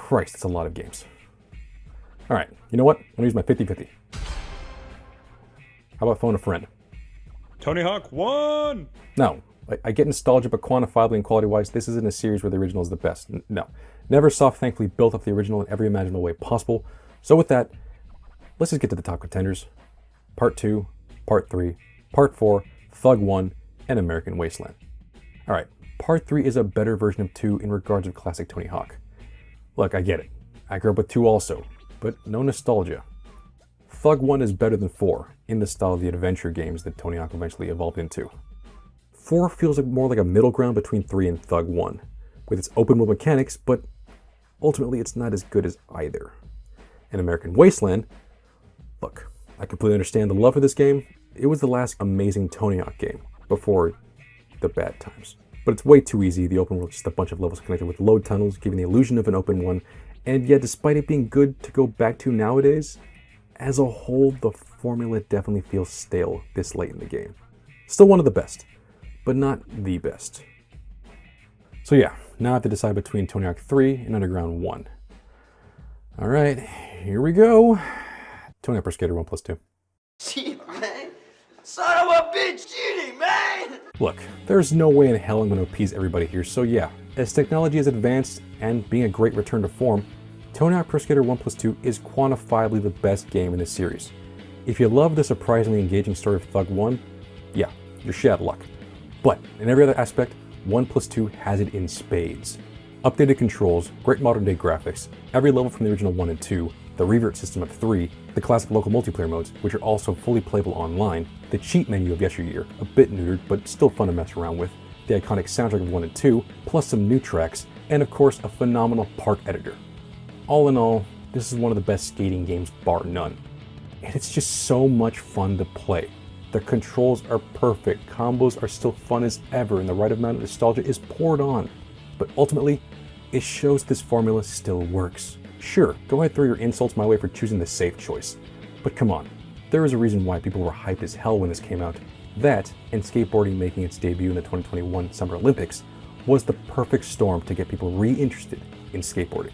Christ, that's a lot of games. All right, you know what? I'm gonna use my 50-50. How about phone a friend? Tony Hawk 1! No, I get nostalgia, but quantifiably and quality-wise, this isn't a series where the original is the best. No. Neversoft thankfully built up the original in every imaginable way possible. So with that, let's just get to the top contenders. Part 2, Part 3, Part 4, Thug 1, and American Wasteland. Alright, Part 3 is a better version of 2 in regards of classic Tony Hawk. Look, I get it. I grew up with 2 also, but no nostalgia. Thug 1 is better than 4 in the style of the adventure games that Tony Hawk eventually evolved into. 4 feels more like a middle ground between 3 and Thug 1, with its open world mechanics, but ultimately it's not as good as either. In American Wasteland, look, I completely understand the love for this game. It was the last amazing Tony Hawk game before the bad times. But it's way too easy. The open world is just a bunch of levels connected with load tunnels, giving the illusion of an open one. And yet, despite it being good to go back to nowadays, as a whole, the formula definitely feels stale this late in the game. Still one of the best, but not the best. So yeah, now I have to decide between Tony Hawk 3 and Underground 1. Alright, here we go. Tony Hawk Pro Skater 1+2. Cheat, man. Son of a bitch, cheating, man! Look, there's no way in hell I'm going to appease everybody here, so yeah, as technology has advanced and being a great return to form, Tony Hawk Pro Skater 1+2 is quantifiably the best game in this series. If you love the surprisingly engaging story of Thug 1, yeah, you're shit out of luck. But in every other aspect, 1+2 has it in spades. Updated controls, great modern day graphics, every level from the original 1 and 2, the revert system of 3, the classic local multiplayer modes, which are also fully playable online, the cheat menu of yesteryear, a bit neutered but still fun to mess around with, the iconic soundtrack of 1 and 2, plus some new tracks, and of course a phenomenal park editor. All in all, this is one of the best skating games bar none. And it's just so much fun to play. The controls are perfect, combos are still fun as ever, and the right amount of nostalgia is poured on. But ultimately, it shows this formula still works. Sure, go ahead, throw your insults my way for choosing the safe choice. But come on, there is a reason why people were hyped as hell when this came out. That, and skateboarding making its debut in the 2021 Summer Olympics, was the perfect storm to get people re-interested in skateboarding,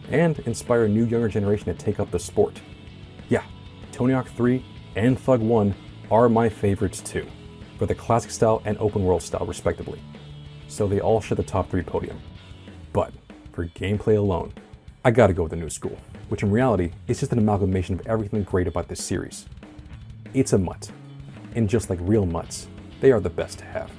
and inspire a new younger generation to take up the sport. Yeah, Tony Hawk 3 and Thug 1 are my favorites too, for the classic style and open world style respectively. So they all share the top 3 podium. But for gameplay alone, I gotta go with the new school, which in reality is just an amalgamation of everything great about this series. It's a mutt, and just like real mutts, they are the best to have.